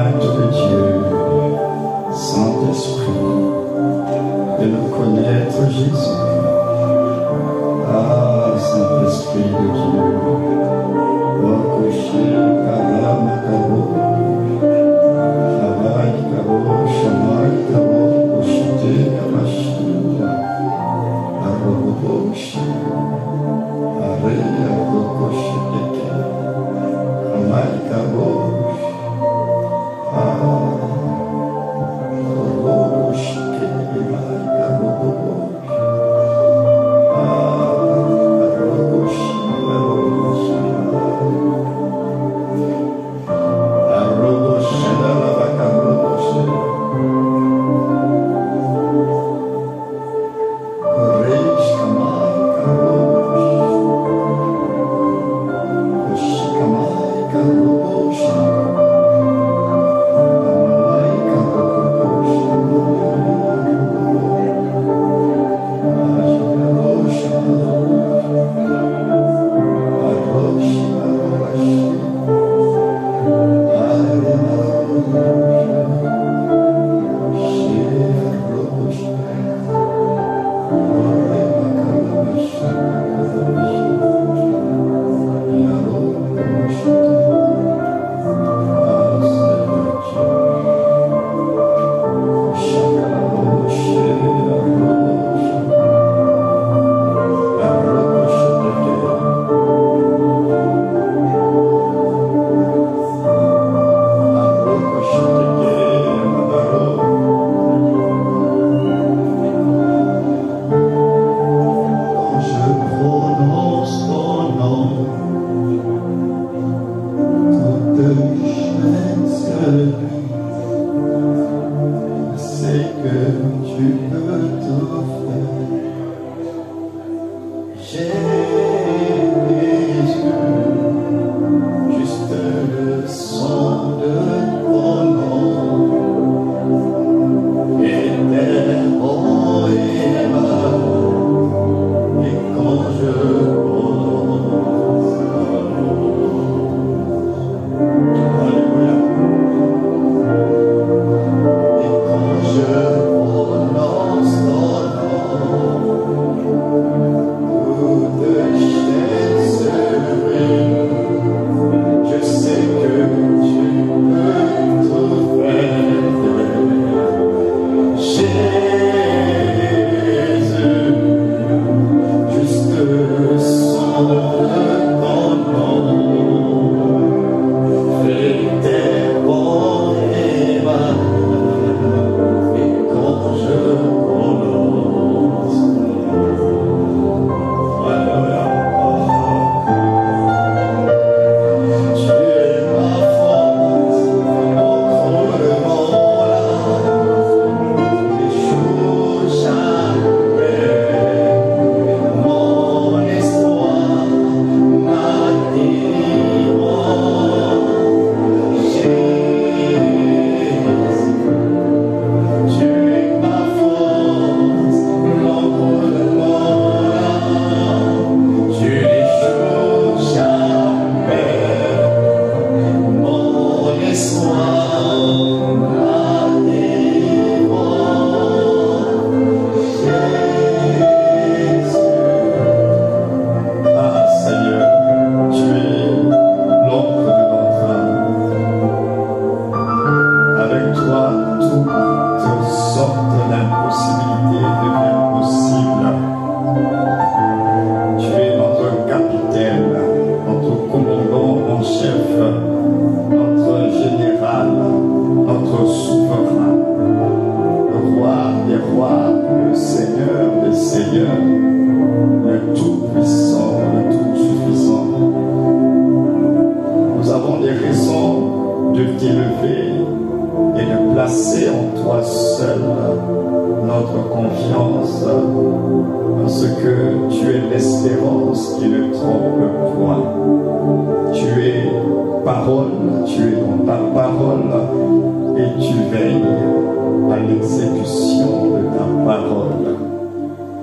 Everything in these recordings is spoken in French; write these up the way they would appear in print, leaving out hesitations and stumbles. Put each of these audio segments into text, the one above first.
connaître Dieu, Saint-Esprit, de nous connaître Jésus. Ah, Saint-Esprit de Dieu, Rokoshi, Karam, Kabo, Shabbat, Kabo, Shamay, Kabo, Koshite, Kabashi, Aroboshi, Are, Arokoshite, Kamay, Kabo,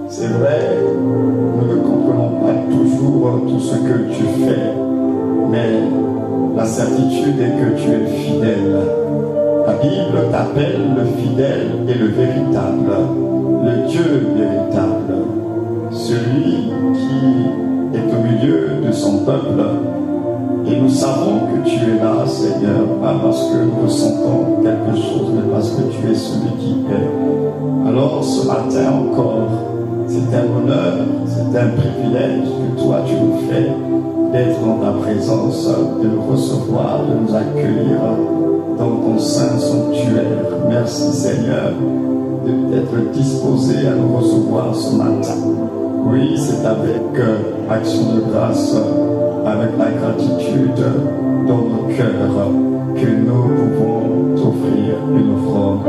C'est vrai, nous ne comprenons pas toujours tout ce que tu fais, mais la certitude est que tu es fidèle. Bible t'appelle le fidèle et le véritable, le Dieu véritable, celui qui est au milieu de son peuple. Et nous savons que tu es là, Seigneur, pas parce que nous ressentons quelque chose, mais parce que tu es celui qui est. Alors ce matin encore, c'est un honneur, c'est un privilège que toi tu nous fais d'être dans ta présence, de nous recevoir, de nous accueillir dans ton sein sanctuaire. Merci Seigneur d'être disposé à nous recevoir ce matin. Oui, c'est avec action de grâce, avec la gratitude dans nos cœurs que nous pouvons t'offrir une offrande.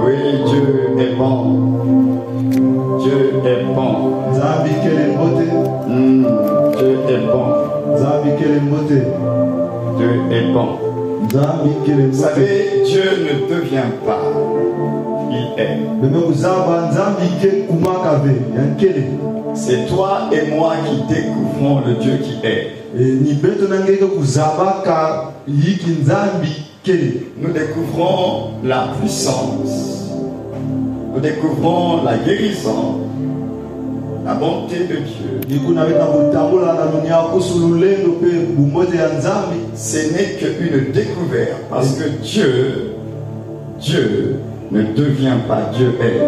Oui, Dieu est bon. Dieu est bon. Dieu est bon. Dieu est bon. Vous savez, Dieu ne devient pas. Il est. C'est toi et moi qui découvrons le Dieu qui est. Nous découvrons la puissance. Nous découvrons la guérison, la bonté de Dieu. Ce n'est qu'une découverte parce que Dieu ne devient pas, Dieu est.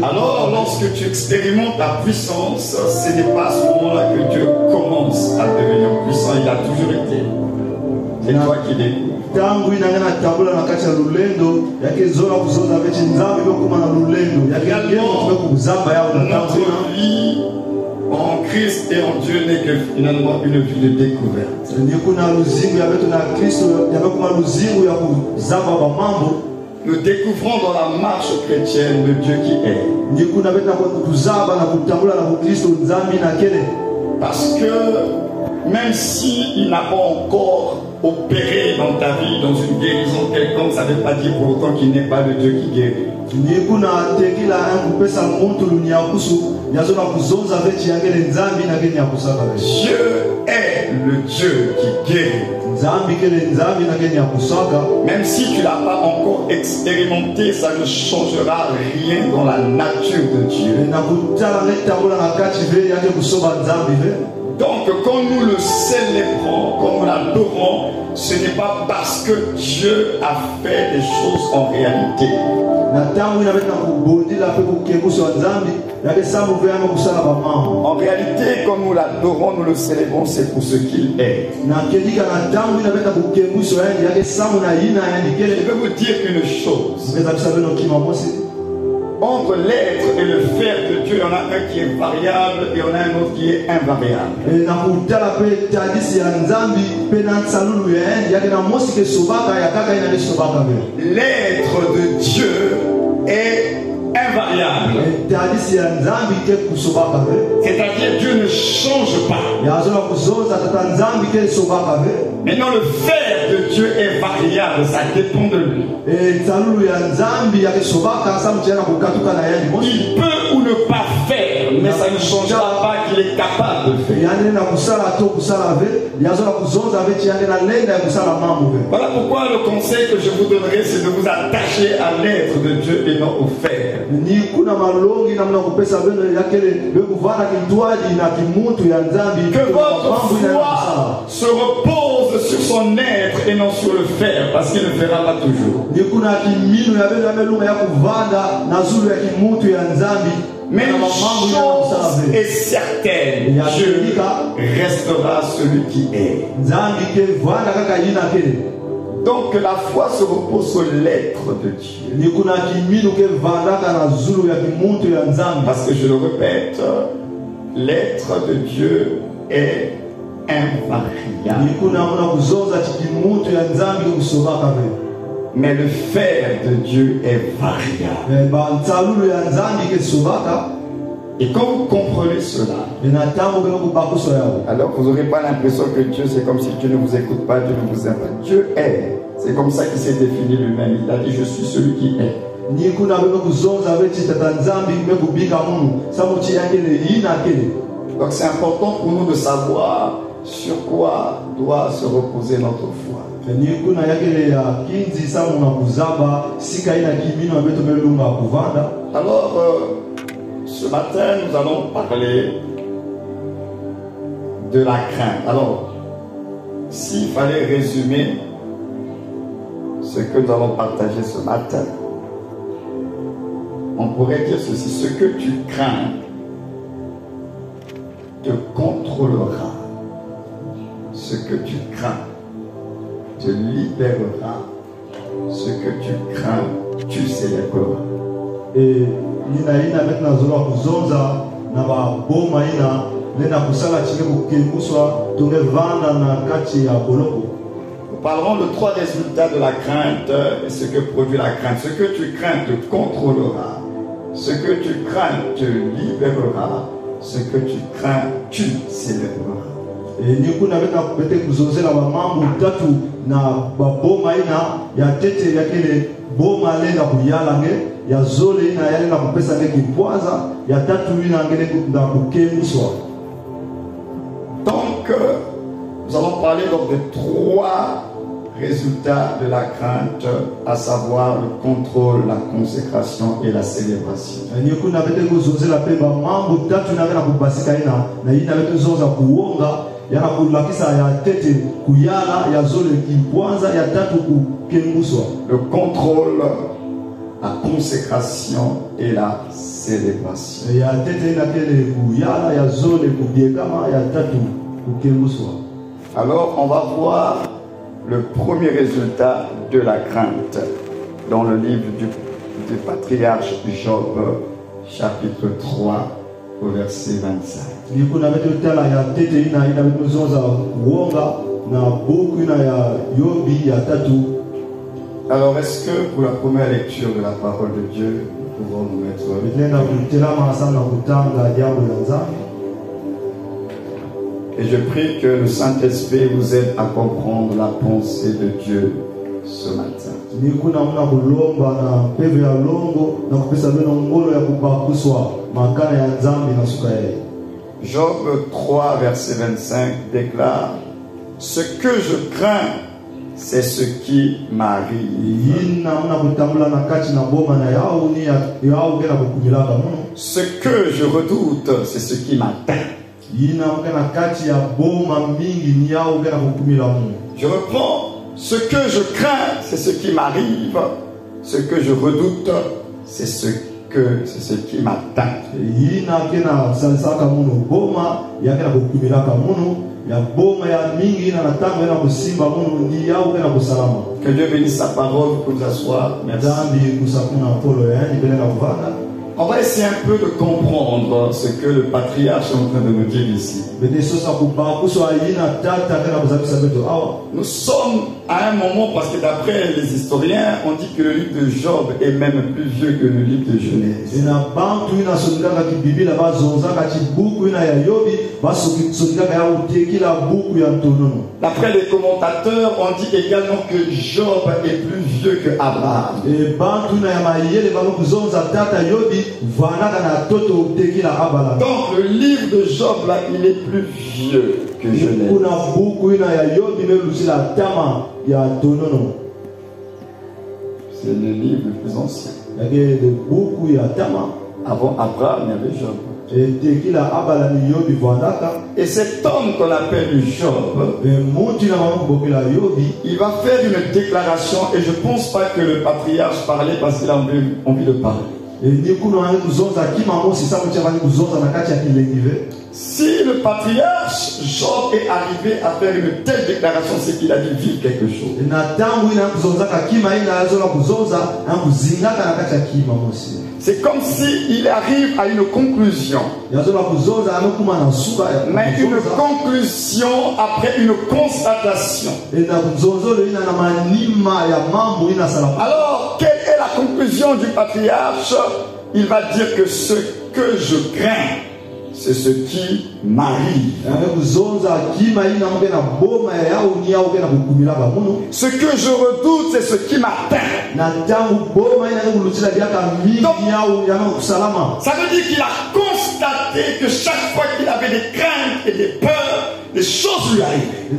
Alors lorsque tu expérimentes la puissance, ce n'est pas à ce moment-là que Dieu commence à devenir puissant, il a toujours été. C'est toi qui découvres. Notre vie en Christ et en Dieu n'est que finalement une vie de découverte. Nous découvrons dans la marche chrétienne le Dieu qui est. Parce que même s'il n'a pas encore opéré dans ta vie, dans une guérison quelconque, ça ne veut pas dire pour autant qu'il n'est pas le Dieu qui guérit. Dieu est le Dieu qui guérit. Même si tu ne l'as pas encore expérimenté, ça ne changera rien dans la nature de Dieu. Donc quand nous le célébrons, quand nous l'adorons, ce n'est pas parce que Dieu a fait des choses en réalité. En réalité, quand nous l'adorons, nous le célébrons, c'est pour ce qu'il est. Je vais vous dire une chose. Entre l'être et le faire de Dieu, il y en a un qui est variable et il y en a un autre qui est invariable. L'être de Dieu est invariable. C'est-à-dire Dieu ne change pas. Maintenant le faire de Dieu est variable, ça dépend de lui. Il peut ou ne pas faire, mais ça ne changera pas qu'il est capable de faire. Voilà pourquoi le conseil que je vous donnerai, c'est de vous attacher à l'être de Dieu et non au faire. Que votre foi se repose sur son être et non sur le faire, parce qu'il ne fera pas toujours. Mais une chose est certaine, Dieu restera celui qui est. Donc la foi se repose sur l'être de Dieu. Parce que je le répète, l'être de Dieu est invariable. Mais le faire de Dieu est variable. Et quand vous comprenez cela, alors vous n'aurez pas l'impression que Dieu, c'est comme si Dieu ne vous écoute pas, Dieu ne vous aime pas. Dieu est. C'est comme ça qu'il s'est défini lui-même. Il a dit, je suis celui qui est. Donc c'est important pour nous de savoir sur quoi doit se reposer notre foi. Alors, ce matin, nous allons parler de la crainte. Alors, s'il fallait résumer ce que nous allons partager ce matin, on pourrait dire ceci: ce que tu crains te contrôlera. Ce que tu crains te libérera. Ce que tu crains, tu célébreras. Et nous parlerons de trois résultats de la crainte et ce que produit la crainte. Ce que tu crains te contrôlera. Ce que tu crains te libérera. Ce que tu crains, tu célébreras. Et nous avons peut-être besoin la mambo tatu na baboma ina ya tete ya kele boma lenda kuyalange ya zole ina yale na kupesa ngeki pwaza ya tatu ina ngene na kukemuswa. Donc nous allons parler donc de trois résultats de la crainte, à savoir le contrôle, la consécration et la célébration. Nous avons besoin la peba mambo tatu na ngena kupasika ina na ina beto zoza kuonga. Le contrôle, la consécration et la célébration. Alors on va voir le premier résultat de la crainte dans le livre du patriarche Job, chapitre 3 au verset 25. Alors est-ce que pour la première lecture de la parole de Dieu, nous pouvons nous mettre et je prie que le Saint-Esprit vous aide à comprendre la pensée de Dieu ce matin. Job 3, verset 25 déclare: ce que je crains, c'est ce qui m'arrive. Ce que je redoute, c'est ce qui m'atteint. Je reprends: ce que je crains, c'est ce qui m'arrive. Ce que je redoute, c'est ce qui m'atteint. Que Dieu bénisse sa parole pour nous asseoir. Merci. On va essayer un peu de comprendre ce que le patriarche est en train de nous dire ici. Nous sommes à un moment, parce que d'après les historiens, on dit que le livre de Job est même plus vieux que le livre de Genèse. D'après les commentateurs, on dit également que Job est plus vieux que Abraham. Donc le livre de Job là, il est plus vieux que Genèse. C'est le livre le plus ancien. Avant Abraham, il y avait Job. Et cet homme qu'on appelle Job, il va faire une déclaration, et je ne pense pas que le patriarche parlait parce qu'il a envie de parler. Si le patriarche Job est arrivé à faire une telle déclaration, c'est qu'il a dû vivre quelque chose. C'est comme s'il arrive à une conclusion. Mais une conclusion après une constatation. Alors, quelle est la conclusion du patriarche? Il va dire que ce que je crains, c'est ce qui m'arrive. Ce que je redoute, c'est ce qui m'atteint. Donc, ça veut dire qu'il a constaté que chaque fois qu'il avait des craintes et des peurs, des choses lui arrivaient. Vous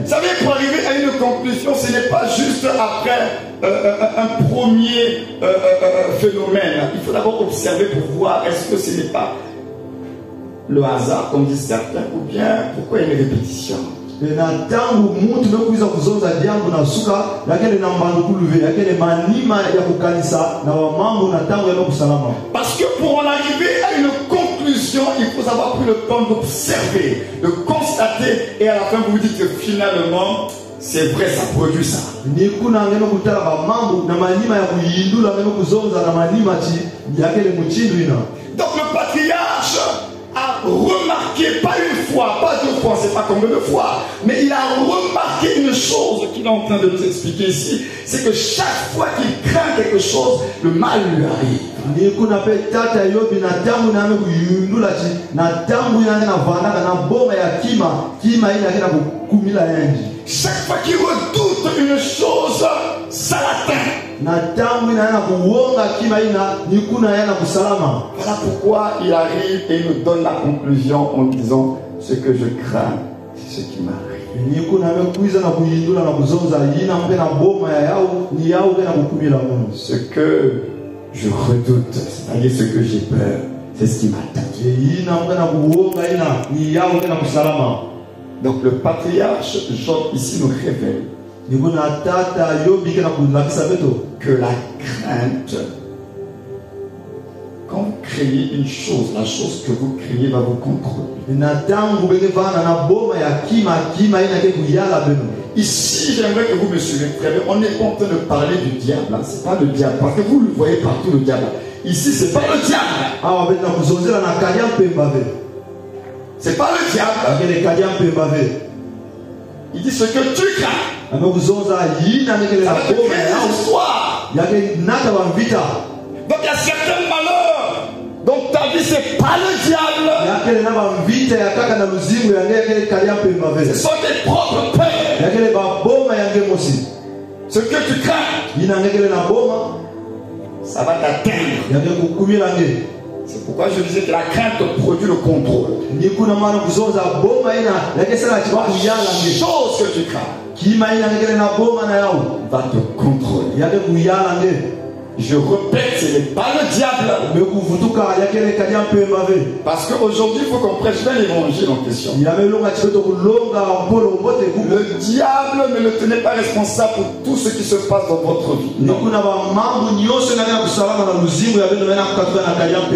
savez, pour arriver à une conclusion, ce n'est pas juste après un premier phénomène. Il faut d'abord observer pour voir est-ce que ce n'est pas le hasard, comme disent certains, ou bien pourquoi il y a une répétition. Parce que pour en arriver à une conclusion, il faut avoir pris le temps d'observer, de constater, et à la fin vous vous dites que finalement c'est vrai, ça produit ça. Donc le patriarche a remarqué, pas une fois, pas deux fois, on ne sait pas combien de fois, mais il a remarqué une chose qu'il est en train de nous expliquer ici, c'est que chaque fois qu'il craint quelque chose, le mal lui arrive. Chaque fois qu'il redoute une chose, ça l'atteint. Voilà pourquoi il arrive et nous donne la conclusion en disant ce que je crains, c'est ce qui m'arrive. Ce que je redoute, c'est-à-dire ce que j'ai peur, c'est ce qui m'atteint. Donc le patriarche Job ici nous révèle que la crainte, quand vous créez une chose, la chose que vous créez va vous contrôler. Ici, j'aimerais que vous me suivez très bien. On n'est pas en train de parler du diable. Hein. Ce n'est pas le diable. Parce que vous le voyez partout, le diable. Ici, ce n'est pas le diable. C'est pas le diable. Il dit ce que tu crains. Ça veut dire une histoire. Donc il y a certains malheurs. Donc ta vie c'est pas le diable. Ce sont tes propres peurs. Ce que tu crains, ça va t'atteindre. C'est pourquoi je disais que la crainte produit le contrôle. La chose que tu crains va te contrôler. Je répète, ce n'est pas le diable. Parce qu'aujourd'hui, il faut qu'on prêche bien l'évangile en question. Le diable ne le tenait pas responsable pour tout ce qui se passe dans votre vie. Non.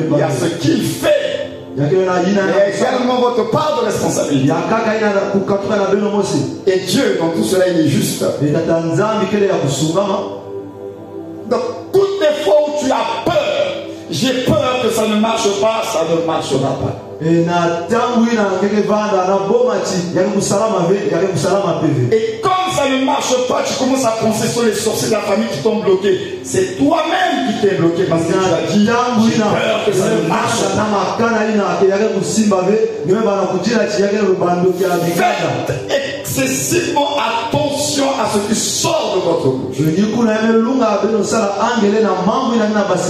Il y a ce qu'il fait également votre part de responsabilité. Et Dieu, dans tout cela, il est juste. Donc, toutes les fois où tu as peur, j'ai peur que ça ne marche pas, ça ne marchera pas. Et comme ça ne marche pas, tu commences à penser sur les sorciers de la famille qui t'ont bloqué. C'est toi-même qui t'es bloqué parce que tu as dit, j'ai peur que ça ne marche pas. Faites excessivement attention à ce qui sort de votre bouche. Ne dites pas ce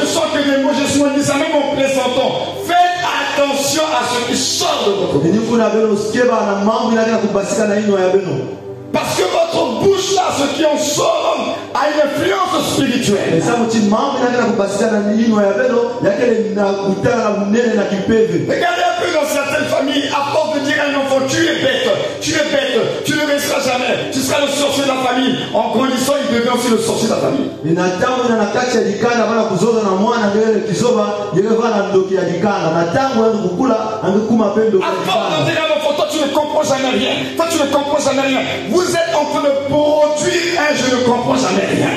ne sont que des mots, je suis dit ça même en plaisantant. Faites attention à ce qui sort de votre bouche. Parce que votre bouche là, ce qui en sort, a une influence spirituelle. Regardez un peu dans certaines familles, à force de dire à un enfant, tu es bête, tu ne resteras jamais, tu seras le sorcier de la famille. En grandissant, il devient aussi le sorcier de la famille. À force de dire à un enfant, toi tu ne comprends jamais rien, toi tu ne comprends jamais rien. Vous êtes en train de produire un je ne comprends jamais rien.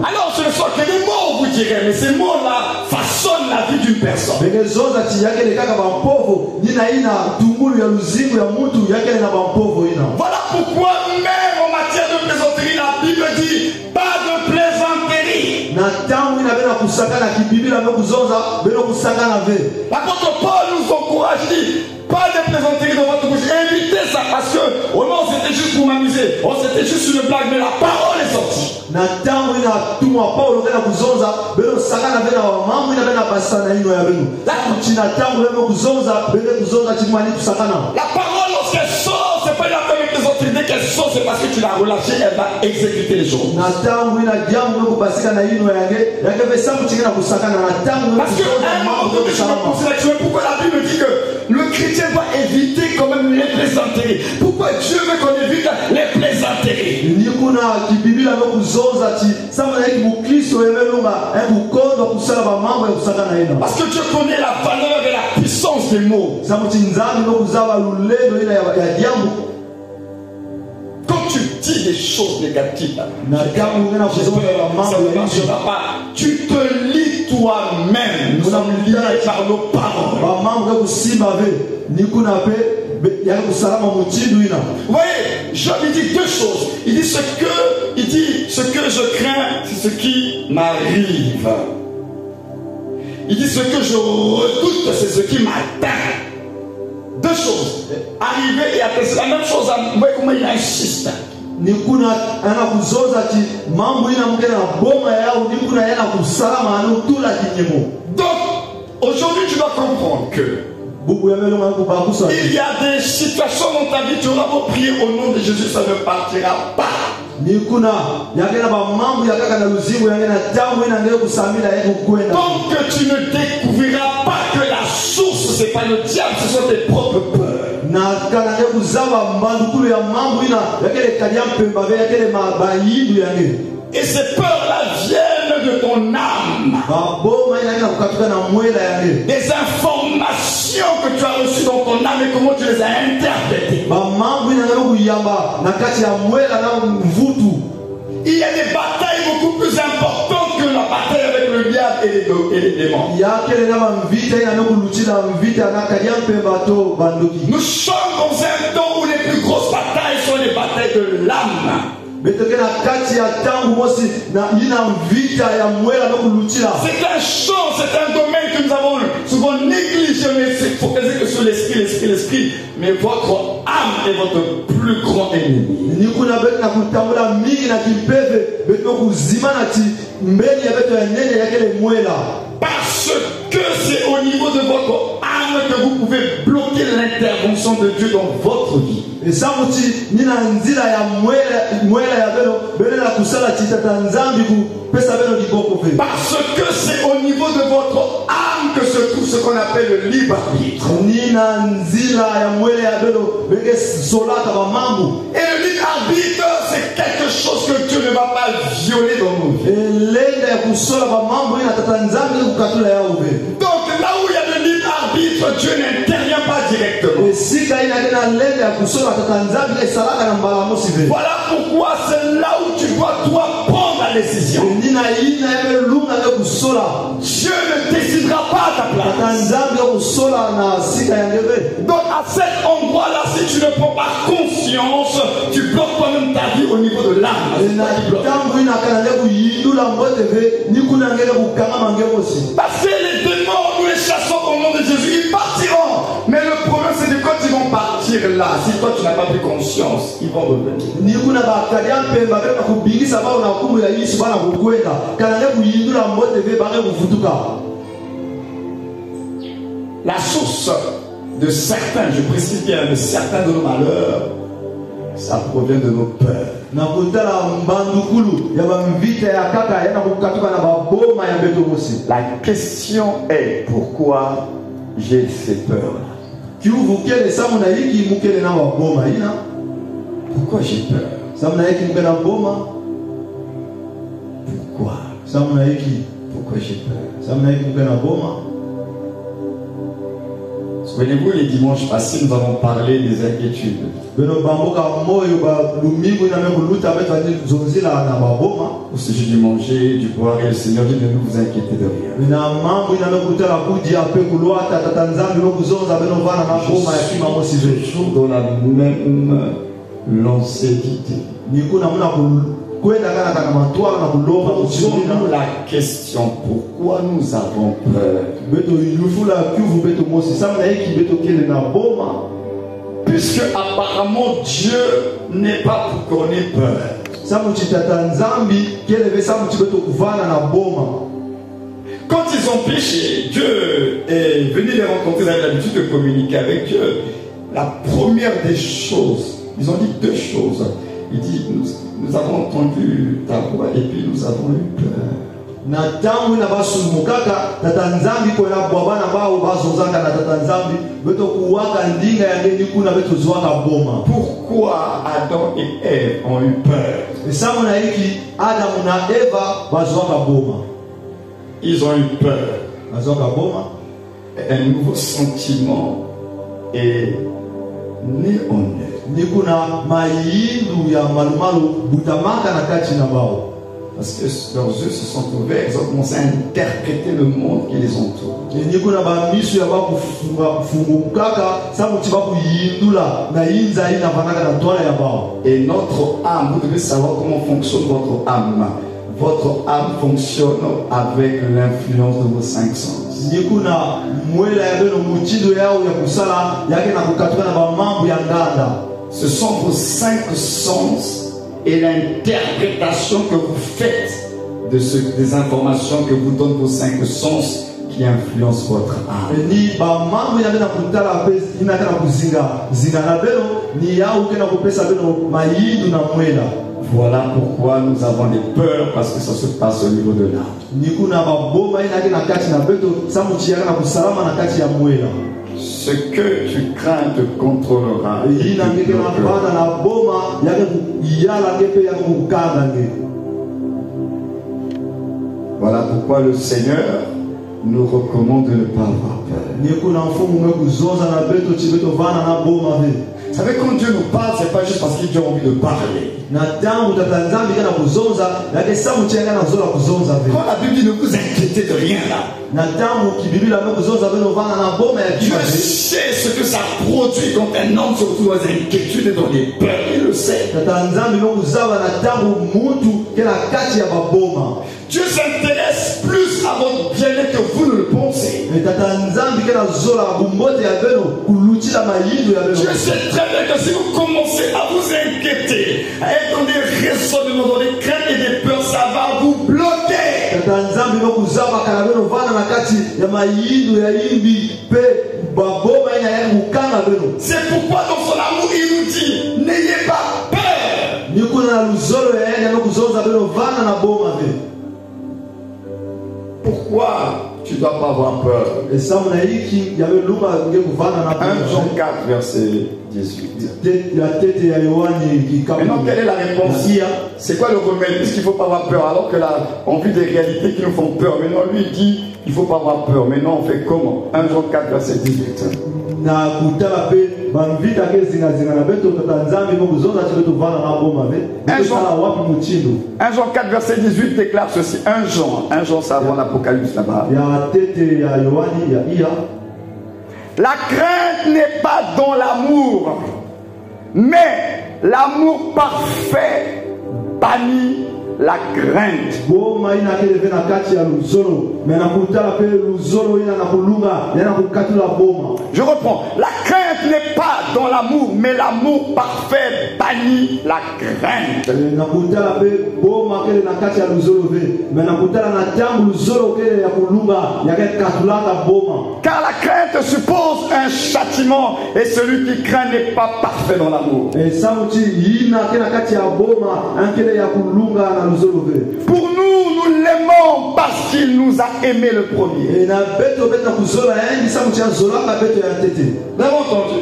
Alors ce ne sont que des mots, vous direz, mais ces mots-là façonnent la vie d'une personne. Voilà pourquoi même en matière de plaisanterie, la Bible dit pas de plaisanterie. L'apôtre Paul nous encourage, dit pas de plaisanterie dans votre bouche. Évitez ça parce que au moment c'était juste pour m'amuser, c'était juste une blague, mais la parole est sortie. La parole lorsqu'elle sort, c'est pas la peine de plaisanterie. Dès qu'elle sort, c'est parce que tu l'as relâchée, elle va exécuter les choses. Parce que un moment donné, je me pose la question, pourquoi la Bible dit que le chrétien doit éviter quand même les plaisanteries? Pourquoi Dieu veut qu'on évite les plaisanteries? Parce que Dieu connaît la valeur et la puissance des mots. Quand tu dis des choses négatives, ça ne marchera pas. Tu te lis toi-même. Nous sommes liés par nos paroles. Vous voyez, Job dit deux choses. Il dit ce que je crains, c'est ce qui m'arrive. Il dit ce que je redoute, c'est ce qui m'atteint. Deux choses. Arriver et attester. C'est la même chose. Vous voyez comment il insiste. Donc, aujourd'hui, tu dois comprendre que il y a des situations dans ta vie, tu auras beau prier au nom de Jésus, ça ne partira pas. Tant que tu ne découvriras pas que la source, ce n'est pas le diable, ce sont tes propres peurs. Et ces peurs-là viennent de ton âme. Des informations que tu as reçues dans ton âme et comment tu les as interprétées. Il y a des batailles beaucoup plus importantes que la bataille avec le diable et les démons. Nous sommes dans un temps où les plus grosses batailles sont les batailles de l'âme. C'est un champ, c'est un domaine que nous avons souvent négligé, mais il faut que sur l'esprit. Mais votre âme est votre plus grand ennemi. Parce que c'est au niveau de votre âme que vous pouvez bloquer l'intervention de Dieu dans votre vie. Parce que c'est au niveau de votre âme que se trouve ce qu'on appelle le libre arbitre. Et le libre arbitre, c'est quelque chose que Dieu ne va pas violer dans nos vies. Donc là où il y a le libre arbitre, Dieu n'intervient pas directement. Voilà pourquoi c'est là où tu dois toi prendre la décision. Dieu ne décidera pas à ta place. Donc à cet endroit-là, si tu ne prends pas conscience, tu bloques toi-même ta vie au niveau de l'âme. Parce que les démons, nous les chassons au nom de Jésus, ils partiront. Mais le problème c'est que quand ils vont partir là, si toi tu n'as pas pris conscience, ils vont revenir. La source de certains, je précise bien, de certains de nos malheurs, ça provient de nos peurs. La question est pourquoi j'ai ces peurs-là? Pourquoi j'ai peur? Pourquoi j'ai peur? Souvenez-vous, les dimanches passés, nous avons parlé des inquiétudes. Au sujet du manger, du boire, et le Seigneur dit de ne vous inquiéter de rien. Toujours dans la même lancée d'idées. Posons-nous la question, pourquoi nous avons peur? Puisque apparemment Dieu n'est pas pour qu'on ait peur. Quand ils ont péché, Dieu est venu les rencontrer, ils avaient l'habitude de communiquer avec Dieu. La première des choses, ils ont dit deux choses. Il dit, nous avons entendu ta voix et puis nous avons eu peur. Pourquoi Adam et Ève ont eu peur? Ils ont eu peur. Un nouveau sentiment est né en eux. Parce que leurs yeux se sont ouverts, ils ont commencé à interpréter le monde qui les entoure. Et notre âme, vous devez savoir comment fonctionne votre âme. Votre âme fonctionne avec l'influence de vos cinq sens. Ce sont vos cinq sens et l'interprétation que vous faites des informations que vous donnent vos cinq sens qui influencent votre âme. Voilà pourquoi nous avons des peurs, parce que ça se passe au niveau de l'âme. Ce que tu crains te contrôlera. Voilà pourquoi le Seigneur nous recommande de ne pas avoir peur. Vous savez, quand Dieu nous parle, ce n'est pas juste parce qu'il a envie de parler. Quand la Bible dit ne vous inquiétez de rien là, Dieu sait ce que ça produit quand un homme se retrouve dans des inquiétudes et dans des peurs. Il le sait. Dieu s'intéresse plus à votre bien-être que vous ne le pensez. Dieu sait très bien que si vous commencez à vous inquiéter, à être dans des raisonnements, dans des craintes et des peurs, ça va vous bloquer. C'est pourquoi dans son amour, il nous dit, n'ayez pas peur. Pourquoi tu ne dois pas avoir peur. 1 Jean 4, verset 18. Maintenant, quelle est la réponse? C'est quoi le remède? Puisqu'il ne faut pas avoir peur, alors que là, on vit des réalités qui nous font peur. Maintenant, lui, il dit il ne faut pas avoir peur. Maintenant, on fait comment? 1 Jean 4, verset 18. 1 Jean 4, verset 18 déclare ceci. 1 Jean, ça avant l'Apocalypse là-bas. La crainte n'est pas dans l'amour, mais l'amour parfait bannit la crainte. Je reprends. La crainte n'est pas dans l'amour, mais l'amour parfait bannit la crainte. Car la crainte suppose un châtiment, et celui qui craint n'est pas parfait dans l'amour. Pour nous, nous l'aimons parce qu'il nous a aimé le premier. Vous avez entendu?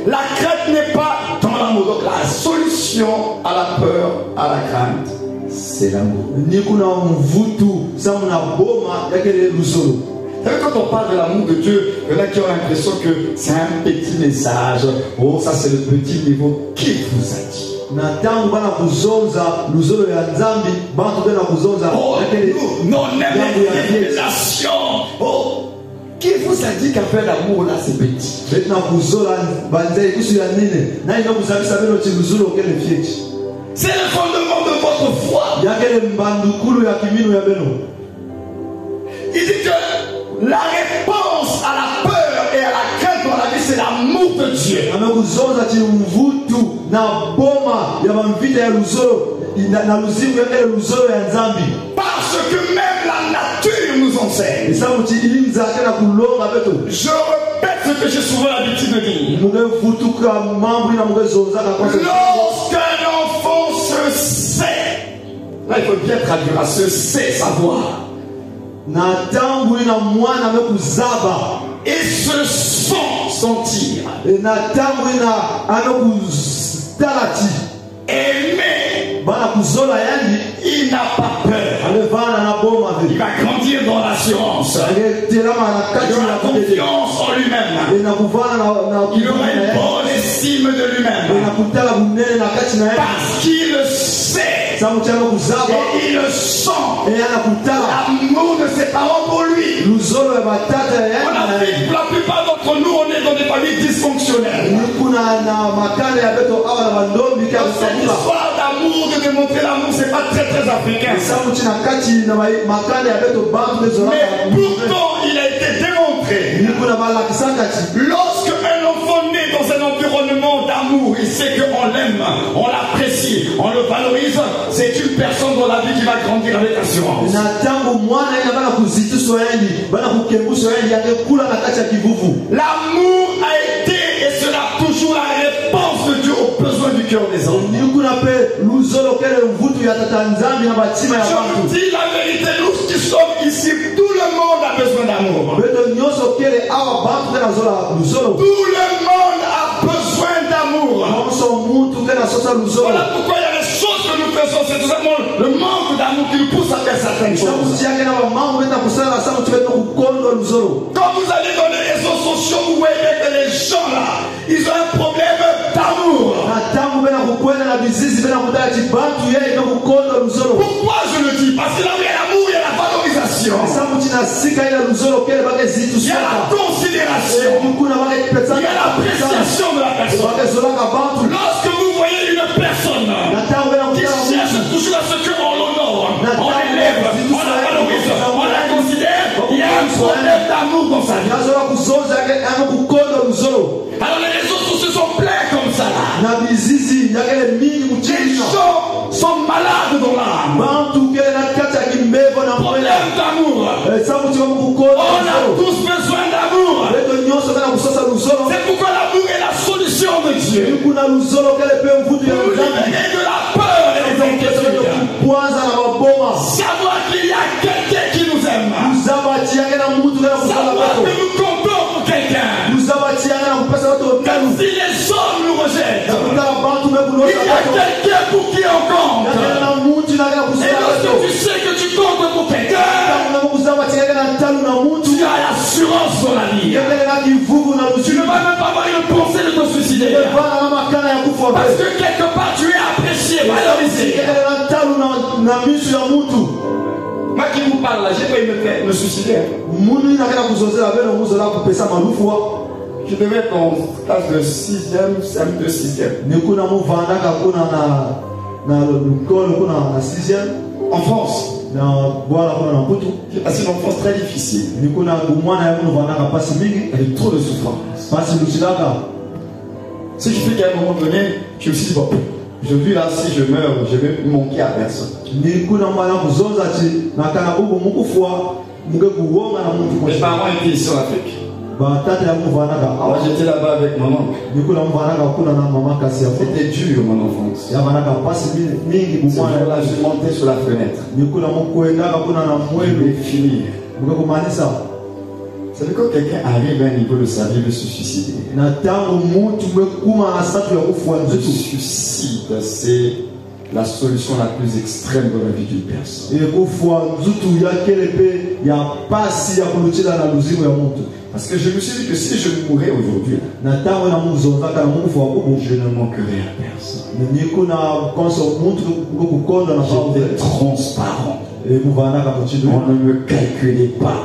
La crainte n'est pas dans l'amour. Donc la solution à la peur, à la crainte, c'est l'amour. Vous savez, quand on parle de l'amour de Dieu, il y en a qui ont l'impression que c'est un petit message. Oh, ça c'est le petit niveau. Qui vous a dit? Oh, non, n'aime les révélations. Oh, qui vous a dit qu'à faire l'amour là c'est petit? C'est le fondement de votre foi. Il dit que la réponse à la peur et à la crainte dans la vie, c'est l'amour de Dieu. Parce que même la nature nous enseigne. Je répète ce que j'ai souvent l'habitude de dire. Lorsqu'un enfant se sait, là il faut bien traduire à se sait, savoir. Et se sent sentir. Aimer. Il n'a pas peur. Il va grandir dans l'assurance. Il aura confiance en lui-même. Il aura une bonne estime de lui-même. Parce qu'il sait. Et il le sent. L'amour de ses parents pour lui. On a fait, la plupart d'entre nous, on est dans des familles dysfonctionnelles. Cette histoire d'amour, de démontrer l'amour, c'est pas très très africain. Mais pourtant, il a été démontré. Lorsque un enfant naît dans un environnement d'amour, il sait qu'on l'aime, on l'apprécie, on le valorise. C'est une personne dans la vie qui va grandir avec assurance. L'amour a été et sera toujours la réponse de Dieu aux besoins du cœur des hommes. Je vous dis la vérité, nous qui sommes ici, tout le monde a besoin d'amour. Tout le monde a besoin d'amour. Voilà pourquoi il y a des choses que nous faisons, c'est tout simplement le manque d'amour qui nous pousse à faire certaines choses. Quand vous allez dans les réseaux sociaux, vous voyez que les gens là, ils ont un problème d'amour. Pourquoi je le dis? Parce que là où il y a l'amour, il y a la valorisation. Il y a la considération. Il y a l'appréciation de la personne. Lorsque vous voyez une personne qui cherche toujours à ce qu'on l'honore, on l'élève, on la valorise, on la considère, il y a un problème d'amour dans sa vie. Alors les réseaux sociaux sont pleins comme ça. Les gens sont malades dans l'âme. Problème d'amour. On a tous besoin d'amour. C'est pourquoi l'amour est la solution de Dieu. Pour libérer de la peur et des inquiétudes. Savoir y a quelqu'un pour qui on compte. Et lorsque tu sais que tu comptes pour quelqu'un, tu as l'assurance dans la vie. Tu ne vas même pas avoir une pensée de te suicider. Parce que quelque part tu es apprécié, valorisé. Moi qui vous parle là, j'ai pas eu me suicider. Je devais être en classe de 6e, CM2 6e. En France. J'ai passé une enfance très difficile. Avec trop de souffrance. Ce qui fait qu'à un moment donné, je me suis dit, bon, aujourd'hui là, si je meurs, je vais manquer à personne. Mes parents étaient ici en Afrique. Alors j'étais là-bas avec mon oncle. C'était dur mon enfance. Ce jour-là, je montais sur la fenêtre. Je vais finir. Vous savez, quand quelqu'un arrive à un niveau de sa vie, il veut se suicider. Le suicide, c'est la solution la plus extrême dans la vie d'une personne. Parce que je me suis dit que si je mourais aujourd'hui, je ne manquerais à personne. J'étais transparent. On ne me calculait pas.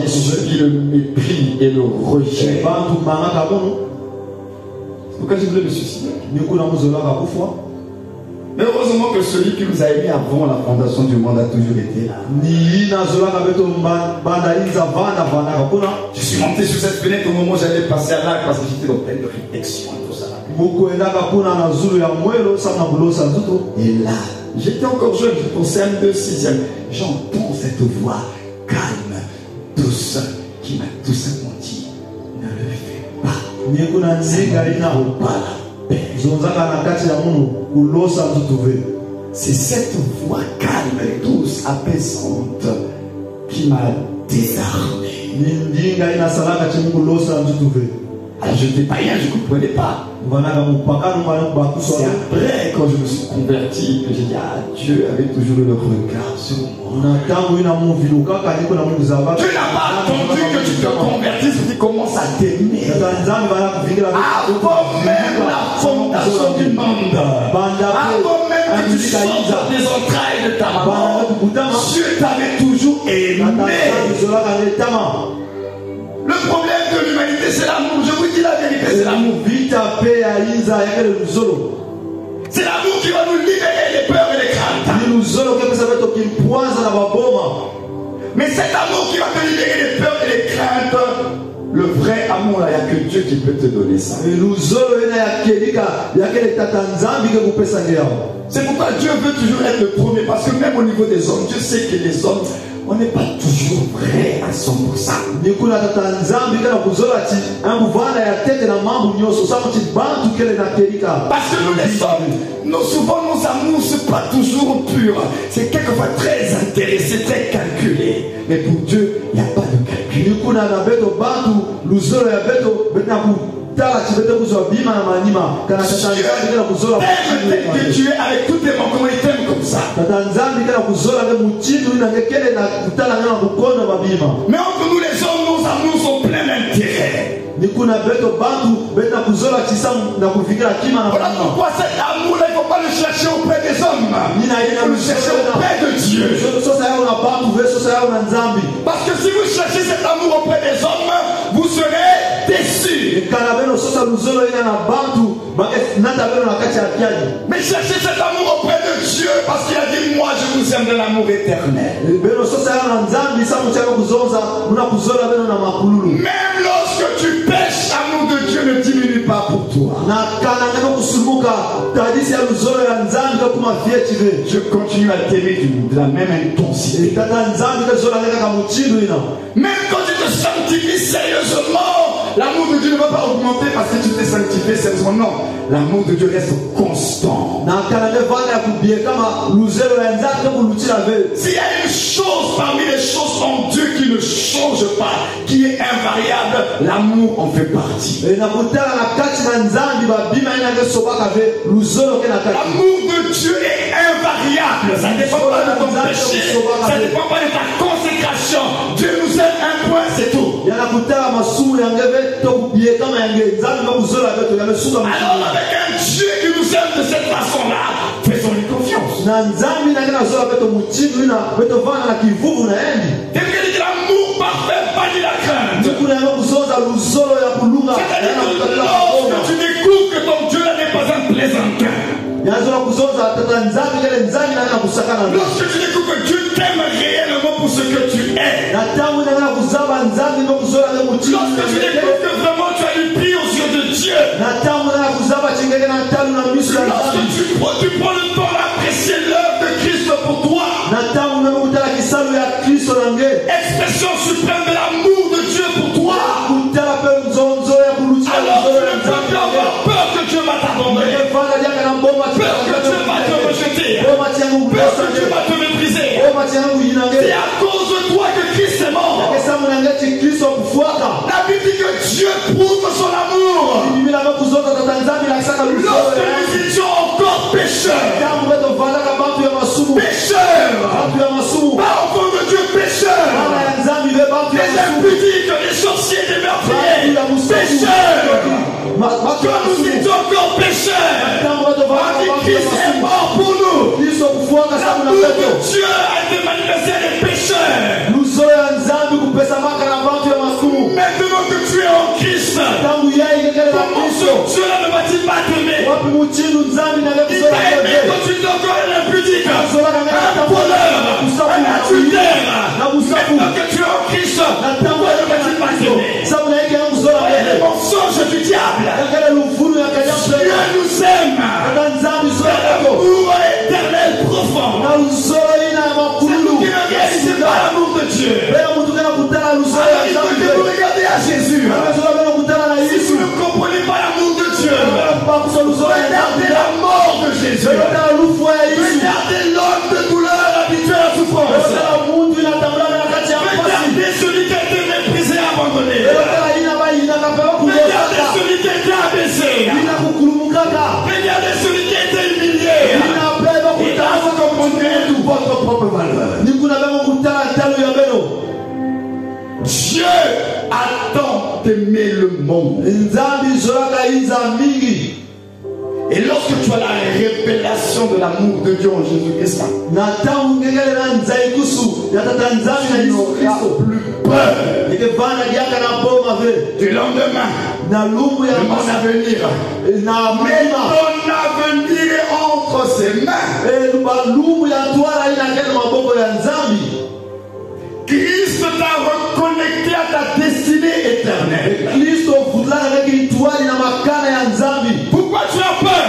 J'ai subi le mépris et le rejet. Pourquoi je voulais me suicider? Mais heureusement que celui qui nous a aimés avant la fondation du monde a toujours été là. Je suis monté sur cette fenêtre au moment où j'allais passer à l'arc parce que j'étais en pleine réflexion et tout ça. Et là, j'étais encore jeune, je pensais à CM2, 6e. J'entends cette voix calme, douce, qui m'a tout simplement dit, ne le fais pas. Ça ne vaut pas la peine. C'est cette voix calme, douce, apaisante qui m'a désarmé. Alors je n'étais pas rien, je ne comprenais pas. C'est après, quand je me suis converti, que j'ai dit, ah, Dieu avait toujours le regard sur moi. Tu n'as pas attendu que tu te convertisses et que tu commences à t'aimer. Avant même la fondation du monde, avant même que tu sortes des entrailles de ta maman, Dieu t'avait toujours aimé. Le problème de l'humanité, c'est l'amour. Je vous dis la vérité, c'est l'amour. C'est l'amour qui va nous libérer des peurs et des craintes. Mais cet amour qui va te libérer des peurs et des craintes, le vrai amour, il n'y a que Dieu qui peut te donner ça. C'est pourquoi Dieu veut toujours être le premier. Parce que même au niveau des hommes, Dieu sait que les hommes, on n'est pas toujours vrai à 100%. Parce que nous les hommes, souvent nos amours ne sont pas toujours purs. C'est quelquefois très intéressé, très calculé. Mais pour Dieu, il n'y a pas de calcul. Que tu es avec tous tes manquements, il t'aime comme ça. Mais entre nous les hommes, nos amours sont pleins d'intérêt. Voilà pourquoi cet amour-là, il ne faut pas le chercher auprès des hommes. Il faut le chercher auprès de Dieu. Parce que si vous cherchez cet amour auprès des hommes, vous serez déçus. Mais cherchez cet amour auprès de Dieu parce qu'il a dit, moi je vous aime de l'amour éternel. Même lorsque tu pêches, l'amour de Dieu ne diminue pas pour toi. Je continue à t'aimer de la même intensité. Même quand tu te sanctifies sérieusement, l'amour de Dieu ne va pas augmenter parce que tu t'es sanctifié sérieusement. Non, l'amour de Dieu reste constant. S'il y a une chose parmi les choses en Dieu qui ne change change pas, qui est invariable, l'amour en fait partie. L'amour de Dieu est invariable. Ça ne dépend pas de ton péché, ça ne dépend pas de ta consécration. Dieu nous aime un point, c'est tout. Alors avec un Dieu qui nous aime de cette façon-là, faisons-lui confiance. L'amour parfait bannit la crainte. C'est-à-dire que lorsque tu découvres que ton Dieu n'est pas un plaisantin, lorsque tu découvres que Dieu t'aime réellement pour ce que tu es, lorsque tu découvres que vraiment tu as du prix aux yeux de Dieu, lorsque tu prends le temps d'apprécier l'œuvre de Christ pour toi, expression suprême de l'amour de Dieu pour toi, alors tu ne peux plus avoir peur que Dieu va t'abandonner, peur que Dieu va te rejeter, peur que Dieu va te mépriser. C'est à cause de toi que Christ est mort. La Bible dit que Dieu prouve son amour lorsque nous étions encore pécheurs. Pécheurs, pas enfants de Dieu, pécheurs, les impudiques, les sorciers, les meurtriers, pécheurs. Quand nous étions encore pécheurs, Christ est mort pour nous. L'amour de Dieu a été manifesté à des pécheurs. Maintenant que tu es en Christ, comment ce Dieu-là ne va-t-il pas t'aimer? Il t'a aimé quand tu étais encore un impudique, un voleur, un adultère. Maintenant que tu es en Christ, pourquoi ne va-t-il pas t'aimer? Les mensonges du diable. Dieu nous aime. L'amour éternel profond. C'est nous qui ne réalisons pas l'amour de Dieu. Alors il faut que vous regardez à Jésus. Si vous ne comprenez pas l'amour de Dieu, regardez la mort de Jésus. Regardez l'homme de douleur habitué à la souffrance. Regardez celui qui a été méprisé et abandonné. Regardez celui qui a été abaissé. Regardez celui qui a été humilié. Il a compris votre propre valeur. Dieu a tant aimé le monde. Et lorsque tu as la révélation de l'amour de Dieu en Jésus-Christ, tu n'auras plus peur du lendemain, de mon avenir. Mais ton avenir est entre ses mains. Christ t'a reconnecté à ta destinée éternelle. Pourquoi tu as peur?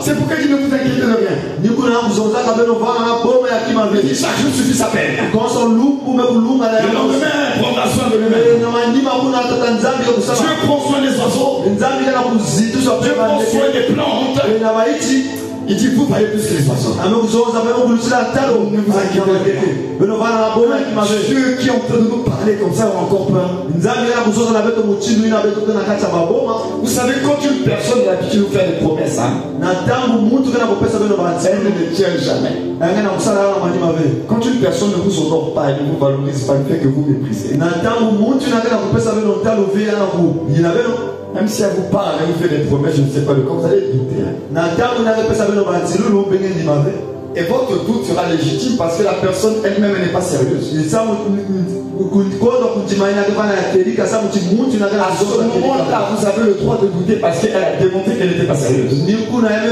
C'est pourquoi il ne vous inquiète de rien. Chaque jour suffit sa peine. Le lendemain prendra soin de lui-même. Dieu prend soin des oiseaux. Dieu prend soin des plantes. Il dit vous valez plus que les oiseaux. Ne vous inquiétez pas. Dieu qui est en train de nous parler comme ça a encore peur. Vous savez, quand une personne a l'habitude de faire des promesses, elle ne les tient jamais. Quand une personne ne vous honore pas et ne vous valorise pas, il fait que vous méprisez. Même si elle vous parle, elle vous fait des promesses, je ne sais pas de quoi, vous allez douter. Et votre doute sera légitime parce que la personne elle-même n'est pas sérieuse. À ce moment-là, vous avez le droit de douter parce qu'elle a démontré qu'elle n'était pas sérieuse. Dites-moi un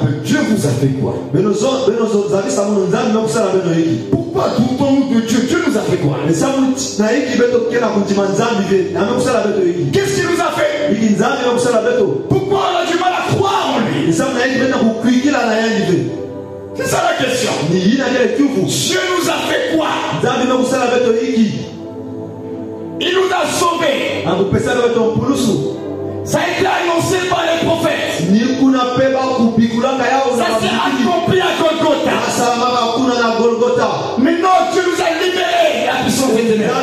peu, Dieu vous a fait quoi? Pourquoi doutons-nous de Dieu? Dieu nous a fait quoi? Qu'est-ce qu'il nous a fait? Pourquoi on a du mal à croire en lui? C'est ça la question. Dieu nous a fait quoi? Il nous a sauvés. Ça a été annoncé par les prophètes. Ça s'est accompli à Golgotha. Maintenant, Dieu nous a libérés de la puissance des ténèbres.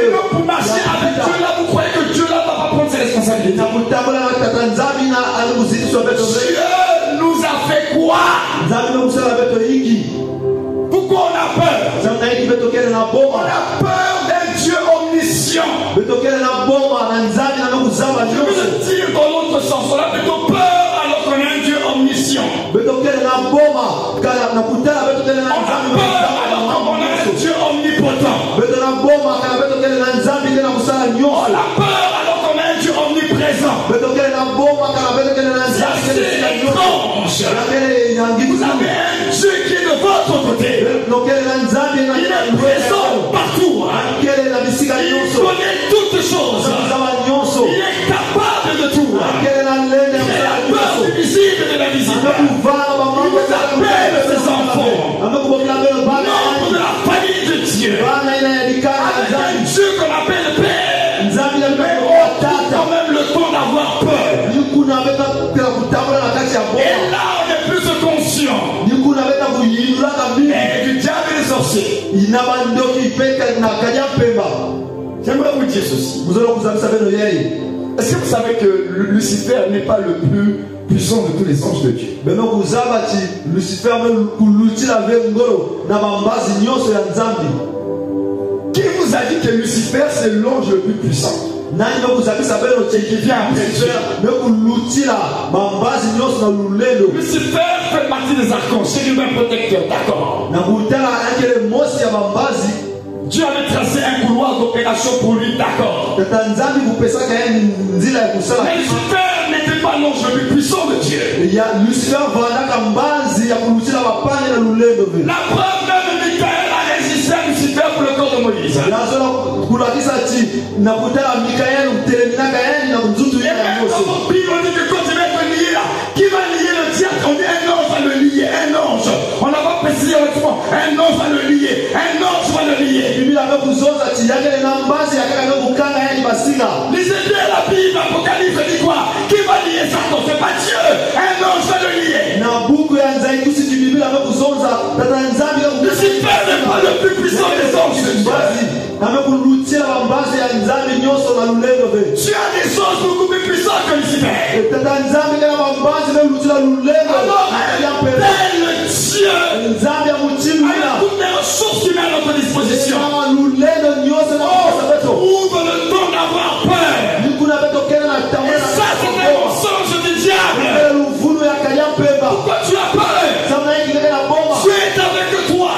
Maintenant, pour marcher avec Dieu là, vous croyez que Dieu là ne va pas prendre ses responsabilités. Dieu nous a fait quoi? Pourquoi on a peur? On a peur d'un Dieu omniscient. Je veux dire dans l'autre sens, on a plutôt peur alors qu'on a un Dieu omniscient. On a peur alors qu'on a un Dieu omnipotent. On a peur alors qu'on a un Dieu omniprésent. C'est assez étrange. Vous avez un Dieu qui est de votre côté. Il est présent partout. Il connaît toutes choses. Il est capable de tout. Il est la peur du visible et de l'invisible. Il vous appelle ses enfants. Membre de la famille de Dieu. Avec un Dieu qu'on appelle Père. Mais on a quand même le temps d'avoir peur. Et là on est plus conscient. Et du diable et des sorciers. J'aimerais vous dire ceci. Est-ce que vous savez que Lucifer n'est pas le plus puissant de tous les anges de Dieu? Qui vous a dit que Lucifer c'est l'ange le plus puissant? Qui vient après Dieu. Lucifer fait partie des archanges, chérubin protecteur, d'accord. Dieu avait tracé un couloir d'opération pour lui, d'accord. Mais Lucifer n'était pas l'ange le plus puissant de Dieu. La preuve, même Michael a résisté à Lucifer pour le corps de Moïse. Et même dans mon Bible, on dit que quand il va être lié là, qui va lier le diable? On dit un ange va le lier, un ange. On n'a pas précisé honnêtement, un ange va le lier, un ange va le lier. Lisez bien la Bible, Apocalypse dit quoi? Qui va lier Satan? C'est pas Dieu, un ange va le lier. Lucifer n'est pas le plus puissant des anges de Dieu. Tu as des anges beaucoup plus puissants que Lucifer. Alors, tel Dieu avec toutes les ressources qu'il met à notre disposition. On trouve le temps d'avoir peur. Et ça, c'est un mensonge du diable. Pourquoi tu as peur? Dieu est avec toi.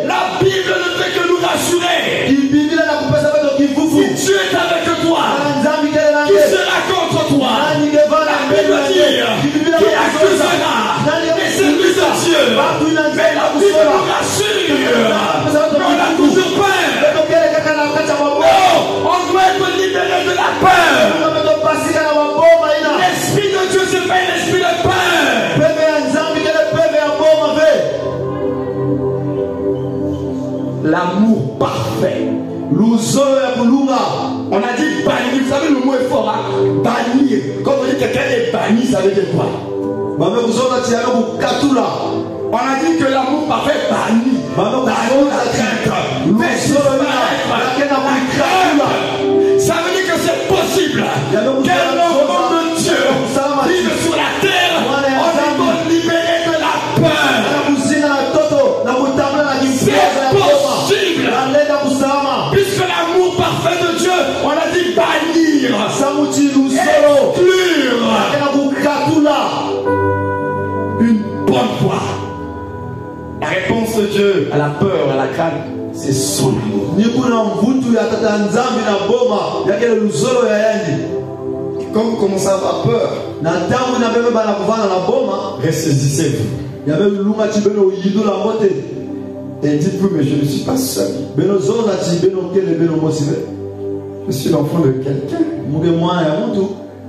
La Bible ne fait que nous rassurer. Si Dieu est avec toi, qui sera contre toi? La Bible dit qui accusera les services de Dieu. Mais la Bible nous rassure. Mais on a toujours peur. Non, on doit être libéré de la peur. L'esprit de Dieu, c'est pas un esprit de peur. L'amour parfait. On a dit bannir. Vous savez, le mot est fort, hein? Bannir. Quand on dit quelqu'un est banni, ça veut dire quoi? On a dit que l'amour parfait bannit. Ça veut dire que c'est possible qu'un enfant de Dieu vive sur la terre. On est libéré de la peur. C'est possible. Puisque l'amour parfait de Dieu, on a dit bannir, exclure. Une bonne foi. La réponse de Dieu à la peur, à la crainte, c'est son amour. Quand vous commencez à avoir peur, ressaisissez-vous. Et dites-vous, mais je ne suis pas seul. Je suis l'enfant de quelqu'un.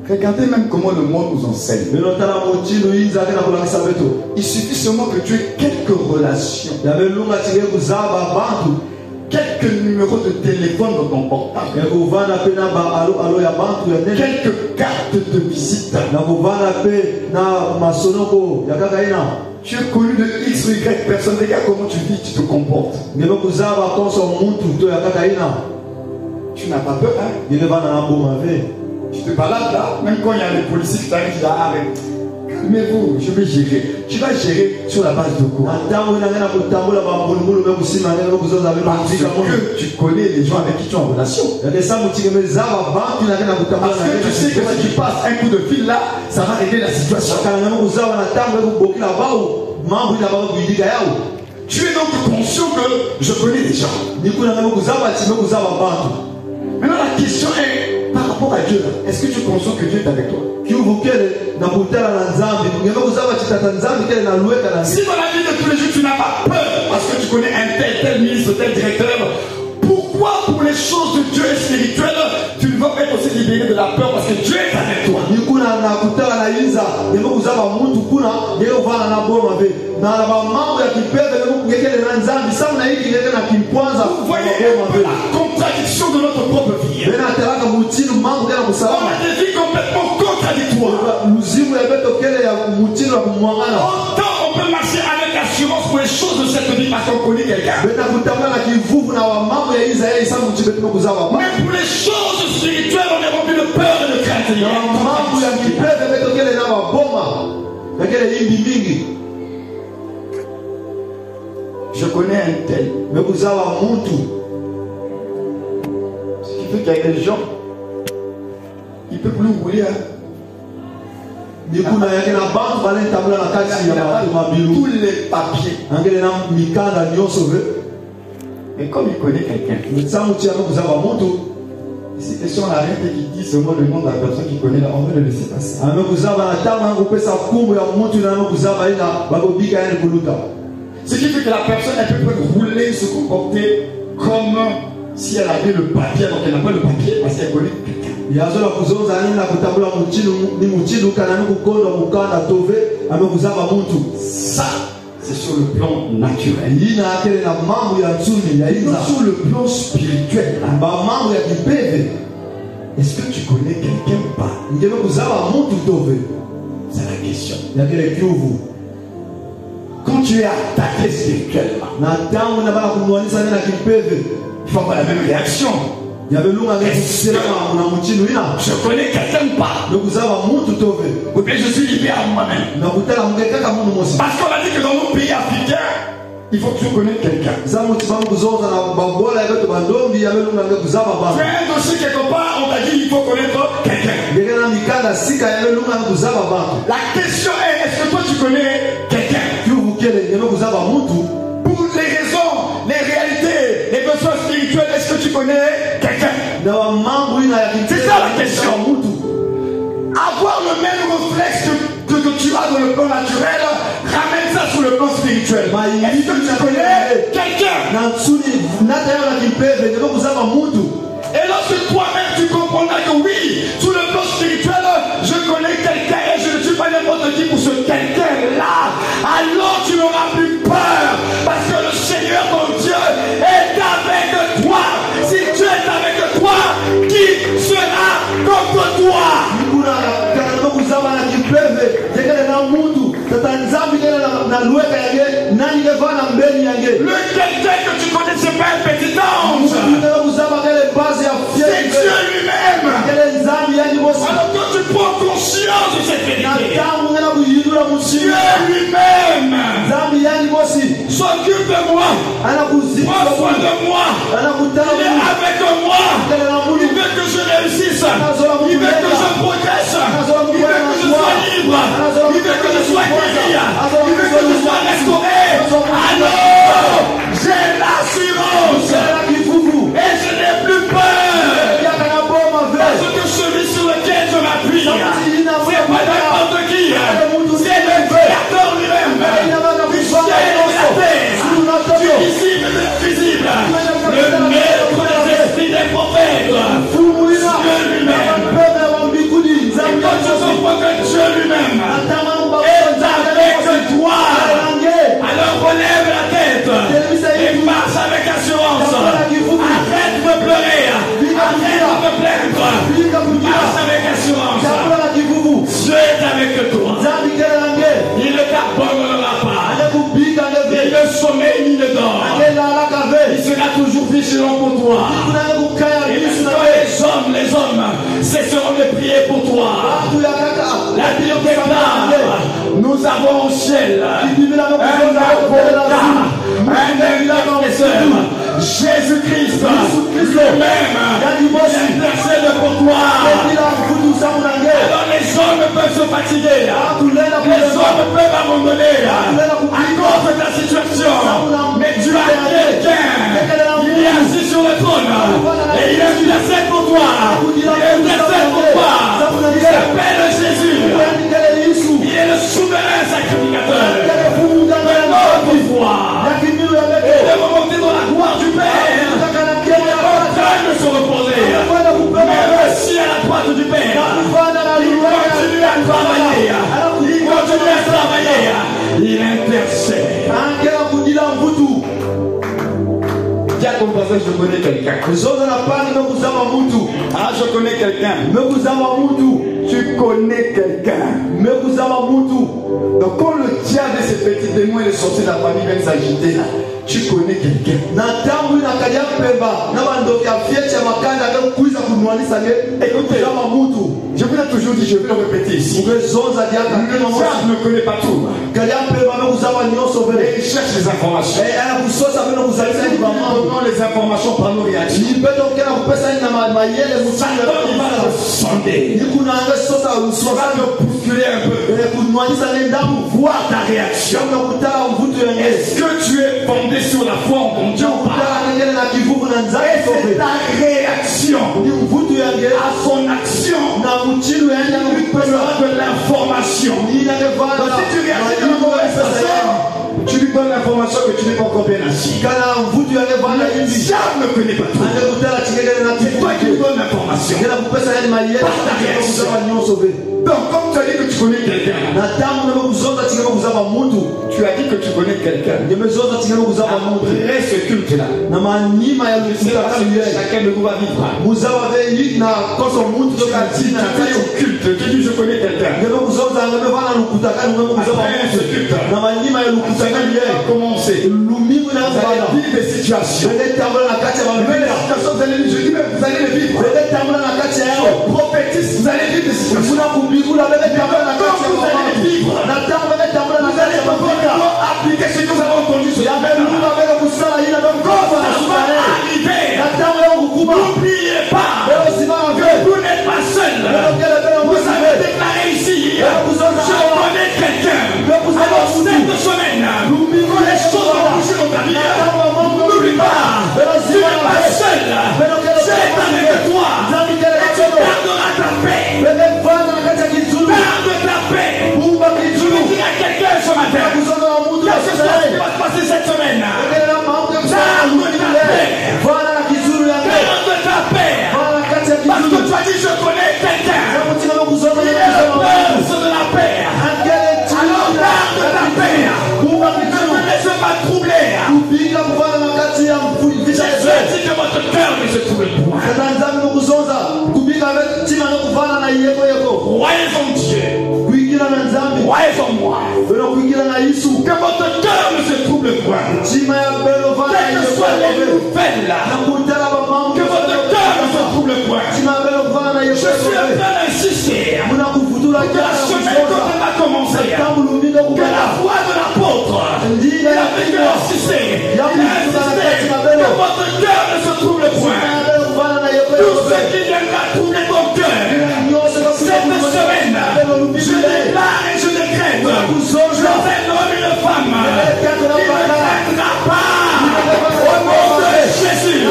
Regardez même comment le monde nous enseigne. Il suffit seulement que tu aies quelques relations quelques numéros de téléphone dans ton portable, quelques cartes de visite. Tu es connu de X ou Y personne. Regarde comment tu vis, tu te comportes. Tu n'as pas peur, hein? Tu te balades là, même quand il y a les policiers qui t'arrivent, tu dis arrête. Calmez-vous, je vais gérer. Tu vas gérer sur la base de quoi? Parce que tu connais les gens avec qui tu es en relation. Parce que tu sais que si tu passes un coup de fil là, ça va régler la situation. Tu es donc conscient que je connais les gens. Maintenant la question est par rapport à Dieu, est-ce que tu es conscient que Dieu est avec toi? Si dans la vie de tous les jours tu n'as pas peur parce que tu connais un tel ministre, tel directeur, pourquoi pour les choses de Dieu et spirituelles tu ne veux pas être aussi libéré de la peur parce que Dieu est avec toi? Vous voyez un peu la contradiction de notre propre vie. On a des vies complètement contradictoires. Autant on peut marcher avec assurance pour les choses de cette vie parce qu'on connaît quelqu'un. Mais pour les choses spirituelles, on est rempli de peur et de crainte. Je connais un tel. Ce qui fait qu'il y a des gens, ils ne peuvent plus rouler. Hein. Il n'a pas tous les papiers. Mais comme il connaît quelqu'un, si question la règle qui dit seulement le nom de la personne qui connaît, on veut le laisser passer. Ce qui fait que la personne elle peut rouler, se comporter comme si elle avait le papier, donc elle n'a pas le papier parce qu'elle connaît quelqu'un. Ça, c'est sur le plan naturel. Sur le plan spirituel. Est-ce que tu connais quelqu'un ou pas? C'est la question. Quand tu es attaqué spirituellement, il faut avoir la même réaction. Je connais quelqu'un ou pas? Ou bien je suis libre à moi-même. Parce qu'on a dit que dans nos pays africains, il faut que tu connaisses quelqu'un. Tu as un dossier quelque part, on t'a dit il faut connaître quelqu'un. La question est, est-ce que toi tu connais quelqu'un? Pour les raisons, les réalités, les besoins spirituels, est-ce que tu connais quelqu'un? C'est ça la question. Avoir le même réflexe que tu as dans le plan naturel, ramène ça sur le plan spirituel. Est-ce que tu connais quelqu'un? Et lorsque toi-même tu comprendras que oui, sur le plan spirituel, je connais quelqu'un et je ne suis pas n'importe qui pour ce quelqu'un-là, alors tu n'auras plus peur parce que le Seigneur ton Dieu est avec toi. Si Dieu est avec toi, qui sera contre toi? Le quelqu'un que tu connais, c'est pas un petit ange. C'est Dieu lui-même. Alors quand tu prends conscience de cette vérité, Dieu lui-même s'occupe de moi, prend soin de moi, il est avec moi, il veut que je réussisse, il veut que je progresse, il veut que je sois libre, il veut que je sois guéri, il veut que je sois restauré. Alors j'ai l'assurance et je n'ai plus peur parce que celui sur lequel je m'appuie, c'est pas n'importe qui, c'est le Créateur lui-même, du ciel et de la terre, du visible et de l'invisible, le maître des esprits des prophètes, Dieu lui-même. Et quand je comprends que Dieu lui-même est avec sommeil ni ne dort. Il sera toujours vigilant pour toi. Et les hommes cesseront de prier pour toi. La Bible déclare, nous avons au ciel un intercesseur, Jésus-Christ, lui-même, il intercède pour toi. Alors les hommes peuvent se fatiguer, les hommes peuvent abandonner à cause de ta situation, mais tu as quelqu'un, il est assis sur le trône et il intercède pour toi, il intercède pour toi, il s'appelle Jésus, il est le souverain sacrificateur de notre foi. Il est remonté dans la gloire du Père, il est en train de se reposer, mais assis à la droite du Père, il continue à travailler, il intercède. Dis à ton voisin, je connais quelqu'un. Ah, je connais quelqu'un. Tu connais quelqu'un. Donc quand le diable et ses petits démons et les sorciers de la famille viennent s'agiter, tu connais quelqu'un. Écoutez, je vous l'ai toujours dit, je vais le répéter ici. Le diable ne connaît pas tout. Et il cherche les informations. Donnons les informations par nos réactions. Satan, il va te sonder. Il va te bousculer un peu. Voir ta réaction. Est-ce que tu es fondé sur la foi en ton Dieu ou pas? Et c'est ta réaction à son action. Tu lui donnes de l'information. Donc si tu réagis de mauvaise façon, tu lui donnes l'information que tu n'es pas encore bien assis. Le diable ne connaît pas tout. C'est toi qui lui donnes l'information par ta réaction. Donc comme tu as dit que tu connais quelqu'un, tu as dit que tu connais quelqu'un. Après ce culte-là, chacun de nous va vivre. Tu as dit au culte, tu dis je connais quelqu'un. Après ce culte, va commencer. Vous allez vivre des situations. Vous allez vivre, je dis même, vous allez les vivre. Je prophétise, vous allez vivre des situations. Comme vous allez les vivre, vous allez pouvoir appliquer ce que vous avez entendu sur la même. Quand ça va arriver, n'oubliez pas que vous n'êtes pas seul. Vous avez déclaré ici, je connais quelqu'un. Alors cette semaine, quand les choses vont bouger dans ta vie, n'oublie pas, tu n'es pas seul. C'est avec toi. Et tu garderas ta paix. Garde ta paix. Je veux dire à quelqu'un ce matin, qu'est-ce qui va se passer cette semaine? Garde ta paix. Garde ta paix. Parce que tu as dit je connais quelqu'un. Il est le prince de la paix. Alors garde ta paix. Ne me laisse pas troubler. Jésus dit que votre cœur ne se trouble point. Croyez en Dieu. Croyez en moi. Que votre cœur ne se trouble point. Quelles que soient les nouvelles, que votre cœur ne se trouble point. Je suis en train d'insister que la semaine quand elle va commencer, que la voix de l'apôtre, il a vécu insister, que votre cœur ne se trouble point. Tout ce qui viendra troubler ton cœur, cette semaine, je déclare et je décrète, je fais un homme et une femme, il ne craindra pas au nom de Jésus.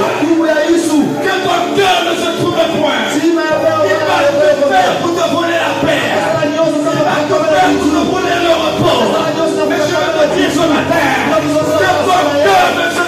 Que ton cœur ne se trouble point. Il va te faire pour te voler la paix. Il va te faire pour te voler le repos. Mais je veux te dire ce matin que ton cœur ne se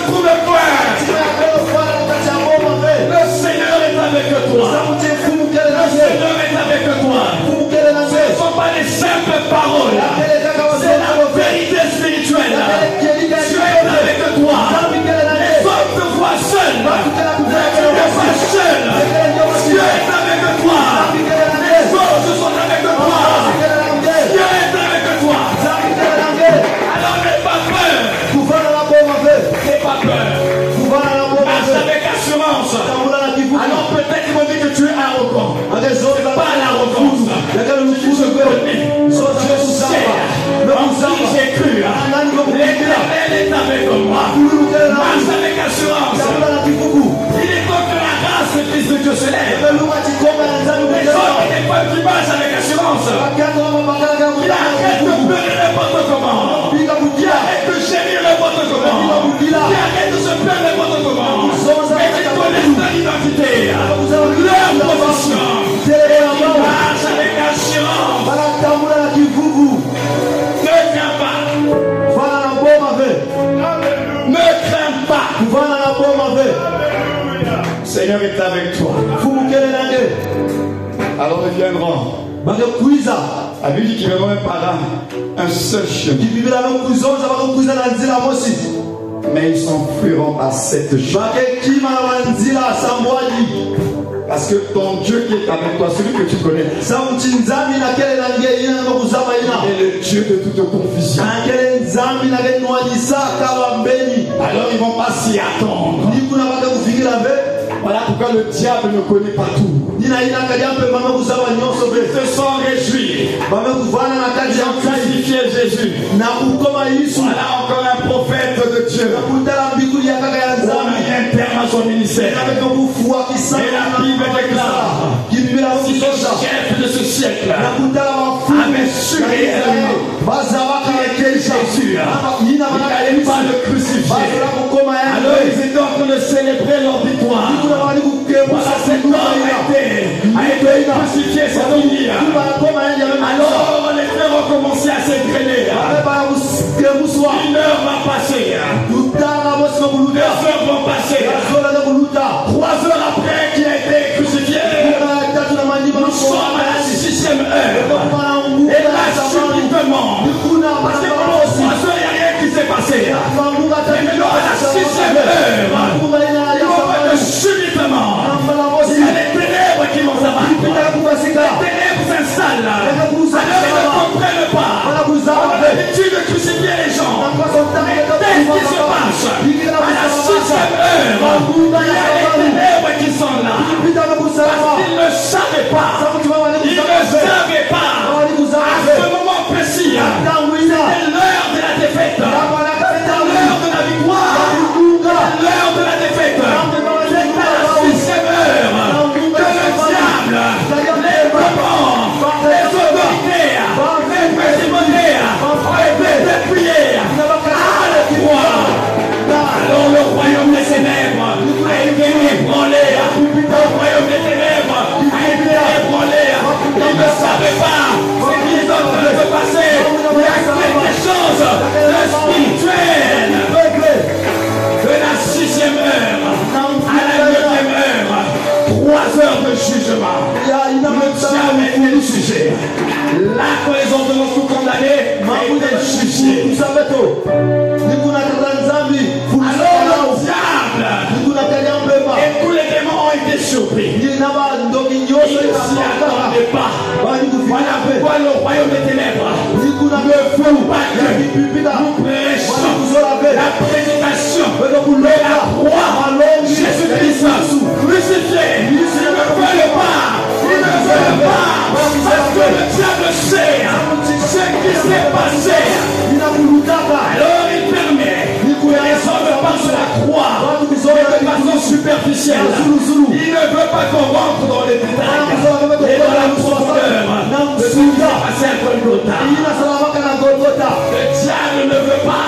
Seigneur est avec toi. Alors ils viendront. La Bible dit qu'ils viendront même par un seul chemin. Mais ils s'enfuiront par cette chemin. Parce que ton Dieu qui est avec toi, celui que tu connais, est le Dieu de toute confusion. Alors ils ne vont pas s'y attendre. Voilà pourquoi le diable ne connaît pas tout. Ils se sont réjouis. Ils ont crucifié Jésus. Voilà encore un prophète de Dieu. On a mis un terme à son ministère. Et la Bible déclare si le chef de ce siècle avait su réellement qui était Jésus, il n'allait pas le crucifier. Alors ils étaient en train de célébrer leur victoire. Voilà, cet homme a été crucifié, c'est fini. Alors les frères ont commencé à s'égrener. 1 heure va passer. 2 heures vont passer. 3 heures après qu'il a été crucifié, nous sommes à la 6e heure. Et là, subitement, parce que pendant 3 heures, il n'y a rien qui s'est passé. Et maintenant, à la 6e heure, subitement, il y a les ténèbres qui vont s'abattre. Les ténèbres s'installent. Alors ils ne comprennent pas. On a l'habitude de crucifier les gens. Mais qu'est-ce qui se passe? À la 6e heure, il y a les ténèbres qui sont là. Parce qu'ils ne savaient pas. Ils ne savaient pas. À ce moment précis, c'était l'heure de la défaite. C'était l'heure de la victoire. L'heure de la défaite. C'est à la 6e heure que le diable, les commandants, les autorités, les présidents ont été dépouillés à la croix. Alors le royaume des ténèbres a été ébranlé. Le royaume des ténèbres a été ébranlé. Ils ne savaient pas ce qui est en train de se passer. Il y a quelque chose de spirituel. De la 6e heure à la 9e heure, 3 heures de jugement. Le diable a été jugé. La raison de notre condamné a été jugé. Alors le diable et tous les démons ont été surpris. Ils ne s'y attendaient pas. Voilà pourquoi le royaume des ténèbres ne veut pas que nous prêchons la prédication de la croix. Jésus-Christ crucifié. Ils ne veulent pas. Ils ne veulent pas. Parce que le diable sait ce qui s'est passé. Alors il permet que les hommes passent la croix de façon superficielle. Il ne veut pas qu'on rentre dans les détails et dans la profondeur de ce qui s'est passé à Golgotha. Le diable ne veut pas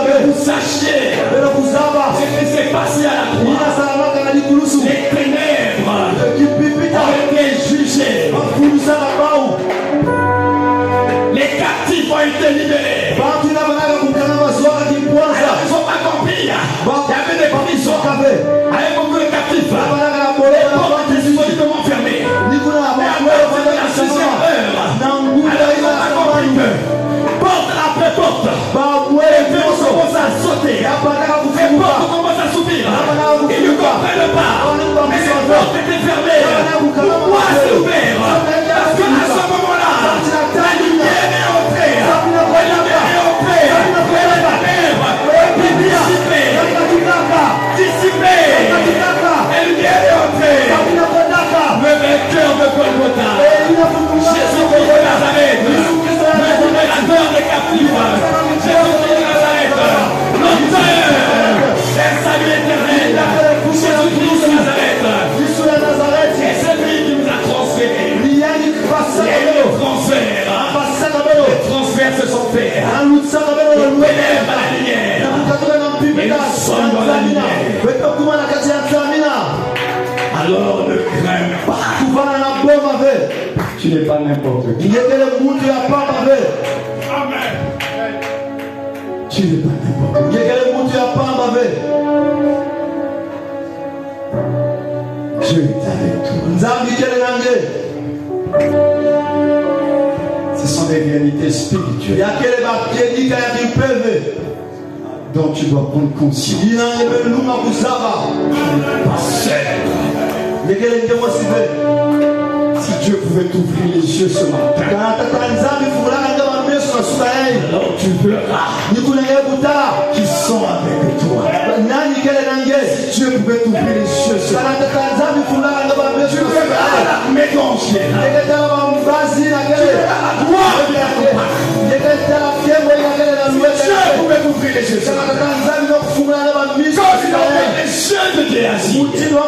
que vous sachiez ce qui s'est passé à la croix. Les ténèbres ont été jugées. Les captifs ont été libérés. Alors, ils n'ont pas compris. Il y avait des prisons avec beaucoup de captifs. Les portes étaient solidement fermées. Mais alors, c'était la 6e heure. Alors, ils n'ont pas compris que porte après porte, les verrous commencent à sauter. Les portes commencent à s'ouvrir. Ils ne comprennent pas. Mais les portes étaient fermées. Pourquoi c'est ouvert? Parce qu'à ce moment-là, la lumière est entrée. La lumière est entrée. Dissipée. La lumière est entrée. Le vainqueur de Golgotha, Jésus-Christ de Nazareth, le libérateur des captifs, Jésus-Christ de Nazareth, l'auteur d'un salut éternel, Jésus-Christ de Nazareth. Et c'est lui qui nous a transférés. Il y a eu transfert. Les transferts se sont faits. On élève à la lumière. Et nous sommes dans la lumière. Alors ne crains pas. Tu n'es pas n'importe qui. Amen. Tu n'es pas n'importe qui. Dieu est avec toi. Ce sont des réalités spirituelles dont tu dois prendre conscience. Tu n'es pas seul. Si Dieu pouvait t'ouvrir les yeux ce matin, alors tu verras qui sont avec toi. Si Dieu pouvait t'ouvrir les yeux ce matin, tu verras l'armée d'angèles. Tu verras la gloire de la gloire. Si Dieu pouvait t'ouvrir les yeux ce matin, quand il a ouvert les yeux de Géasi, il a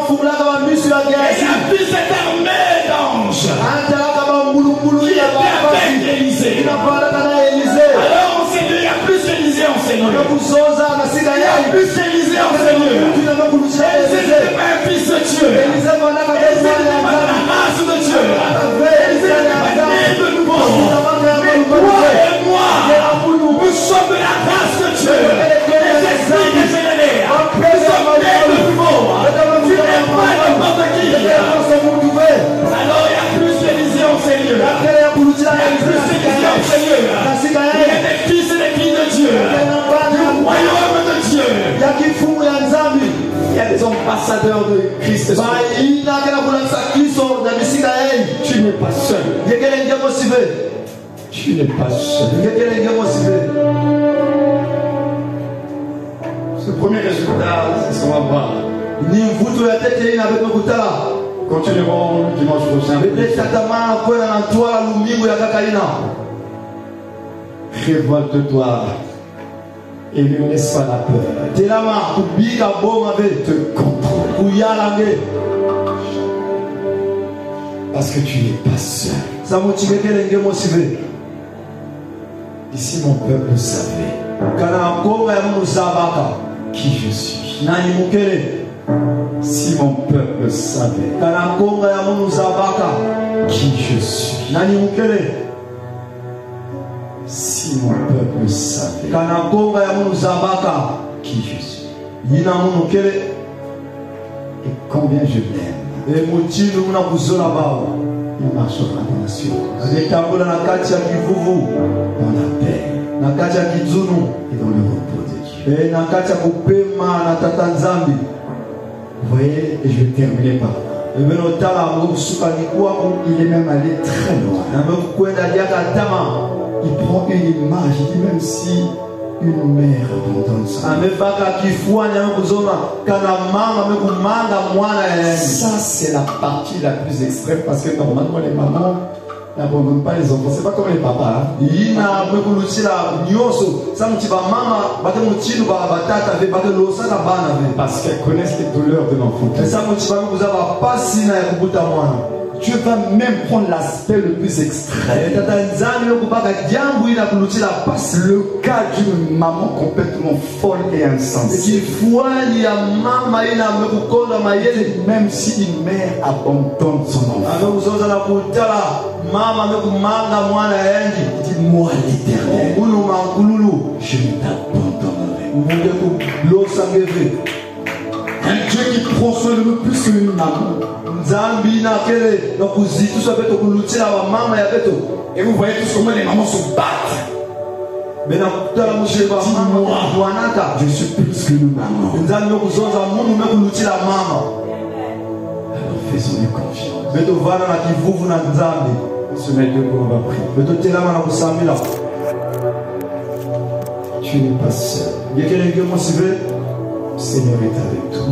vu cette armée d'anges qui était avec Élisée. Alors on sait qu'il y a plus d'Élisée en Seigneur. Il y a plus d'Élisée en Seigneur. Élisée n'était pas un fils de Dieu. Élisée n'était pas la race de Dieu. Élisée n'était pas né de nouveau. Mais toi et moi, nous sommes de la race de Dieu. Les esprits dégénérés. Nous sommes nés de nouveau. Tu n'es pas n'importe qui. Alors il y a plus d'Élisée en Seigneur. Il y a plus d'Élisée en Seigneur. Il y a des fils et des filles de Dieu. Du royaume de Dieu. Il y a des ambassadeurs de Christ. Tu n'es pas seul. Tu n'es pas seul. Ce premier résultat, c'est ce qu'on va voir. Continuerons dimanche prochain. Révolte-toi et ne laisse pas la peur te contrôler. Parce que tu n'es pas seul. Ici mon peuple savait qui je suis. Si mon peuple savait qui je suis. Si mon peuple savait qui je suis. Et combien je l'aime. Il marchera dans la sûreté, dans la paix et dans le repos de Dieu. Vous voyez, et je vais terminer par là. Il est même allé très loin. Il prend une image, il dit même si une mère abandonne son ça c'est la partie la plus extrême parce que normalement les mamans n'abandonnent pas les enfants. C'est pas comme les papas. Parce qu'elles connaissent les douleurs de l'enfant. Dieu va même prendre l'aspect le plus extrême. Le cas d'une maman complètement folle et insensée. Même si une mère abandonne son enfant. Il dit moi l'Éternel, je ne t'abandonnerai. Un Dieu qui prend soin de nous plus qu'une maman. Et vous voyez tous comment les mamans se battent. Je suis plus qu'une maman. Alors faisons-lui confiance. On se met debout, on va prier. Tu n'es pas seul. Le Seigneur est avec toi.